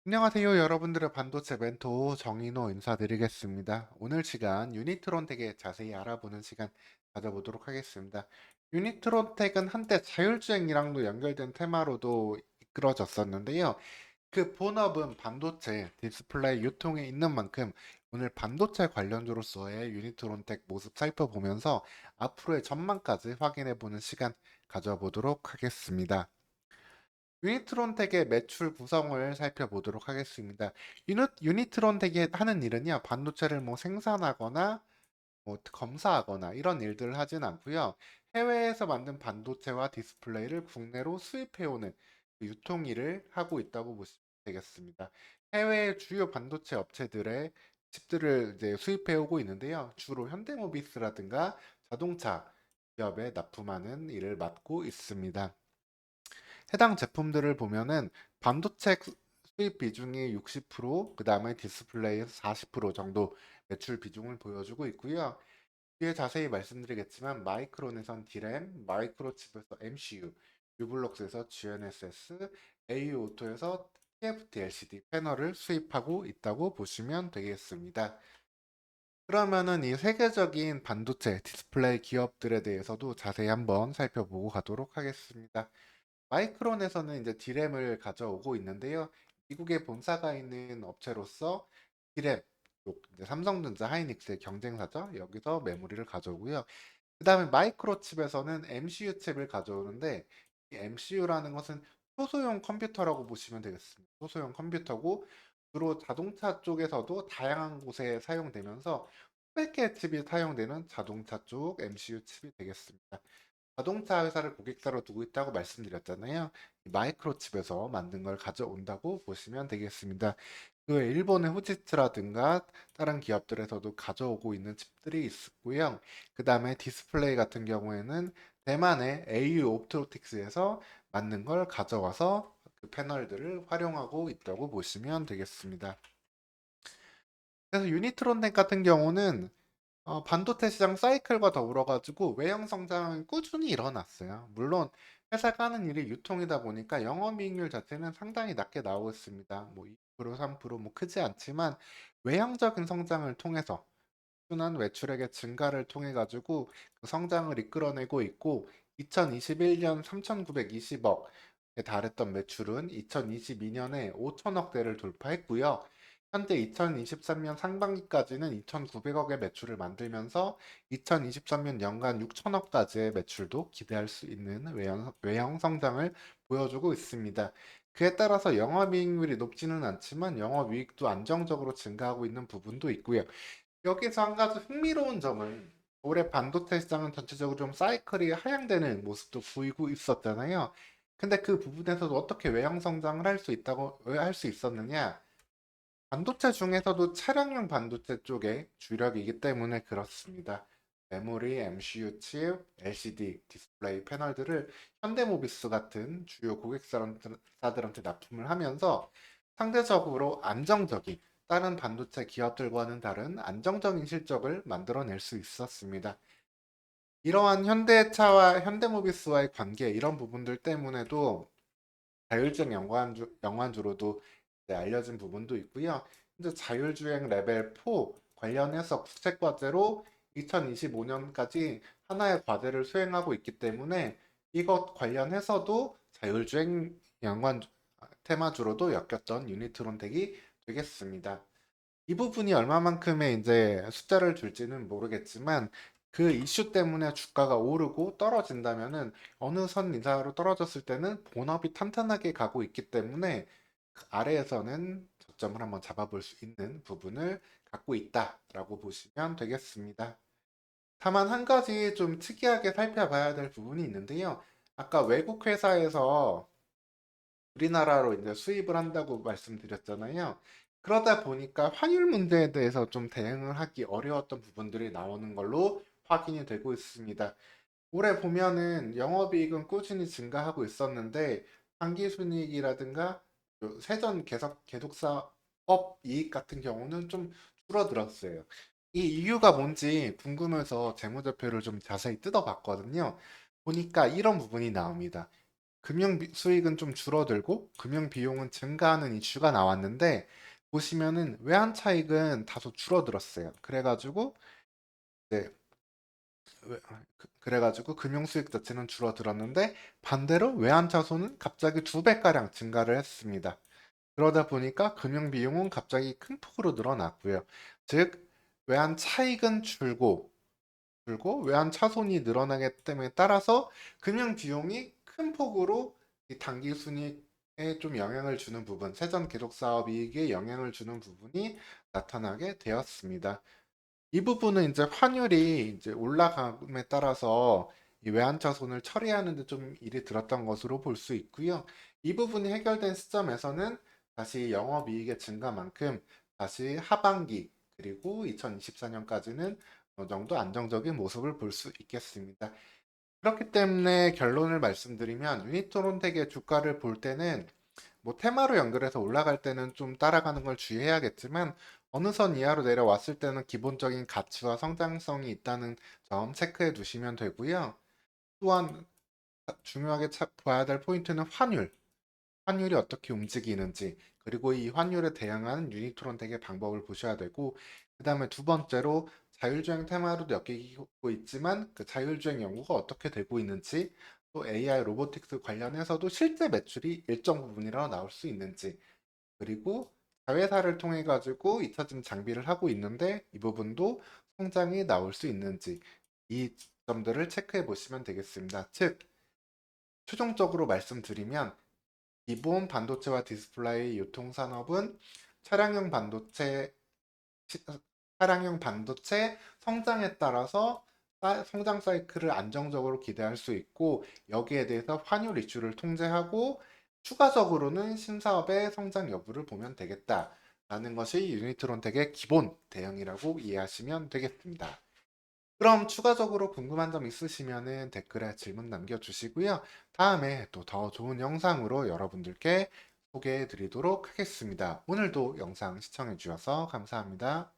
안녕하세요. 여러분들의 반도체 멘토 정인호 인사드리겠습니다. 오늘 시간 유니트론텍에 자세히 알아보는 시간 가져보도록 하겠습니다. 유니트론텍은 한때 자율주행이랑도 연결된 테마로도 이끌어졌었는데요. 그 본업은 반도체, 디스플레이 유통에 있는 만큼 오늘 반도체 관련주로서의 유니트론텍 모습 살펴보면서 앞으로의 전망까지 확인해보는 시간 가져보도록 하겠습니다. 유니트론텍의 매출 구성을 살펴보도록 하겠습니다. 유니트론텍이 하는 일은요, 반도체를 뭐 생산하거나 뭐 검사하거나 이런 일들을 하진 않고요. 해외에서 만든 반도체와 디스플레이를 국내로 수입해오는 그 유통 일을 하고 있다고 보시면 되겠습니다. 해외의 주요 반도체 업체들의 칩들을 이제 수입해오고 있는데요. 주로 현대모비스라든가 자동차 기업에 납품하는 일을 맡고 있습니다. 해당 제품들을 보면은 반도체 수입 비중이 60%, 그 다음에 디스플레이에서 40% 정도 매출 비중을 보여주고 있고요. 뒤에 자세히 말씀드리겠지만 마이크론에선 D램, 마이크로칩에서 MCU, 유블럭스에서 GNSS, AU오토에서 TFT LCD 패널을 수입하고 있다고 보시면 되겠습니다. 그러면은 이 세계적인 반도체 디스플레이 기업들에 대해서도 자세히 한번 살펴보고 가도록 하겠습니다. 마이크론에서는 이제 D램을 가져오고 있는데요. 미국에 본사가 있는 업체로서 D램, 이제 삼성전자, 하이닉스의 경쟁사죠. 여기서 메모리를 가져오고요. 그 다음에 마이크로칩에서는 MCU 칩을 가져오는데 이 MCU라는 것은 소소형 컴퓨터라고 보시면 되겠습니다. 소소형 컴퓨터고 주로 자동차 쪽에서도 다양한 곳에 사용되면서 수백 개의 칩이 사용되는 자동차 쪽 MCU 칩이 되겠습니다. 자동차 회사를 고객사로 두고 있다고 말씀드렸잖아요. 마이크로칩에서 만든 걸 가져온다고 보시면 되겠습니다. 그 외 일본의 후지츠라든가 다른 기업들에서도 가져오고 있는 칩들이 있고요. 그 다음에 디스플레이 같은 경우에는 대만의 AU 옵토틱스에서 만든 걸 가져와서 그 패널들을 활용하고 있다고 보시면 되겠습니다. 그래서 유니트론텍 같은 경우는 반도체 시장 사이클과 더불어 가지고 외형 성장은 꾸준히 일어났어요. 물론 회사가 하는 일이 유통이다 보니까 영업이익률 자체는 상당히 낮게 나오고 있습니다. 뭐 2%, 3%뭐 크지 않지만 외형적인 성장을 통해서 꾸준한 외출액의 증가를 통해 가지고 그 성장을 이끌어내고 있고 2021년 3,920억에 달했던 매출은 2022년에 5천억대를 돌파했고요. 현재 2023년 상반기까지는 2,900억의 매출을 만들면서 2023년 연간 6천억까지의 매출도 기대할 수 있는 외형 성장을 보여주고 있습니다. 그에 따라서 영업이익률이 높지는 않지만 영업이익도 안정적으로 증가하고 있는 부분도 있고요. 여기서 한 가지 흥미로운 점은 올해 반도체 시장은 전체적으로 좀 사이클이 하향되는 모습도 보이고 있었잖아요. 근데 그 부분에서도 어떻게 외형 성장을 할 수 있다고 왜 할 수 있었느냐? 반도체 중에서도 차량용 반도체 쪽에 주력이기 때문에 그렇습니다. 메모리, MCU 칩, LCD 디스플레이 패널들을 현대모비스 같은 주요 고객사들한테 납품을 하면서 상대적으로 안정적인 다른 반도체 기업들과는 다른 안정적인 실적을 만들어낼 수 있었습니다. 이러한 현대차와 현대모비스와의 관계 이런 부분들 때문에도 자율주행 연관주로도 이제 알려진 부분도 있고요. 현재 자율주행 레벨 4 관련해서 국책 과제로 2025년까지 하나의 과제를 수행하고 있기 때문에 이것 관련해서도 자율주행 연관 테마주로도 엮였던 유니트론텍이 되겠습니다. 이 부분이 얼마만큼의 이제 숫자를 줄지는 모르겠지만 그 이슈 때문에 주가가 오르고 떨어진다면은 어느 선 이상으로 떨어졌을 때는 본업이 탄탄하게 가고 있기 때문에 그 아래에서는 저점을 한번 잡아볼 수 있는 부분을 갖고 있다라고 보시면 되겠습니다. 다만 한 가지 좀 특이하게 살펴봐야 될 부분이 있는데요. 아까 외국 회사에서 우리나라로 이제 수입을 한다고 말씀드렸잖아요. 그러다 보니까 환율 문제에 대해서 좀 대응을 하기 어려웠던 부분들이 나오는 걸로 확인이 되고 있습니다. 올해 보면은 영업이익은 꾸준히 증가하고 있었는데 당기순이익이라든가 그 세전 계속사업 이익 같은 경우는 좀 줄어들었어요. 이 이유가 뭔지 궁금해서 재무제표를 좀 자세히 뜯어봤거든요. 보니까 이런 부분이 나옵니다. 금융 수익은 좀 줄어들고 금융 비용은 증가하는 이슈가 나왔는데 보시면은 외환 차익은 다소 줄어들었어요. 그래가지고 네, 그래가지고 금융 수익 자체는 줄어들었는데 반대로 외환 차손은 갑자기 2배가량 증가를 했습니다. 그러다 보니까 금융 비용은 갑자기 큰 폭으로 늘어났고요. 즉 외환 차익은 줄고 외환 차손이 늘어나기 때문에 따라서 금융 비용이 큰 폭으로 이 당기 순이익에 좀 영향을 주는 부분, 세전 계속 사업 이익에 영향을 주는 부분이 나타나게 되었습니다. 이 부분은 이제 환율이 이제 올라감에 따라서 이 외환차손을 처리하는 데 좀 일이 들었던 것으로 볼 수 있고요. 이 부분이 해결된 시점에서는 다시 영업이익의 증가만큼 다시 하반기 그리고 2024년까지는 어느 정도 안정적인 모습을 볼 수 있겠습니다. 그렇기 때문에 결론을 말씀드리면 유니트론텍의 주가를 볼 때는 뭐 테마로 연결해서 올라갈 때는 좀 따라가는 걸 주의해야겠지만 어느 선 이하로 내려왔을 때는 기본적인 가치와 성장성이 있다는 점 체크해 두시면 되고요. 또한 중요하게 봐야 될 포인트는 환율이 어떻게 움직이는지 그리고 이 환율에 대응하는 유니트론텍의 방법을 보셔야 되고 그 다음에 두 번째로 자율주행 테마로도 엮이고 있지만 그 자율주행 연구가 어떻게 되고 있는지 또 AI 로보틱스 관련해서도 실제 매출이 일정 부분이라도 나올 수 있는지 그리고 자회사를 통해 가지고 잊혀진 장비를 하고 있는데 이 부분도 성장이 나올 수 있는지 이 점들을 체크해 보시면 되겠습니다. 즉 최종적으로 말씀드리면 기본 반도체와 디스플레이 유통산업은 차량용 반도체 차량용 반도체 성장에 따라서 성장 사이클을 안정적으로 기대할 수 있고 여기에 대해서 환율 이슈를 통제하고 추가적으로는 신사업의 성장 여부를 보면 되겠다라는 것이 유니트론텍의 기본 대응이라고 이해하시면 되겠습니다. 그럼 추가적으로 궁금한 점 있으시면은 댓글에 질문 남겨주시고요. 다음에 또 더 좋은 영상으로 여러분들께 소개해 드리도록 하겠습니다. 오늘도 영상 시청해 주셔서 감사합니다.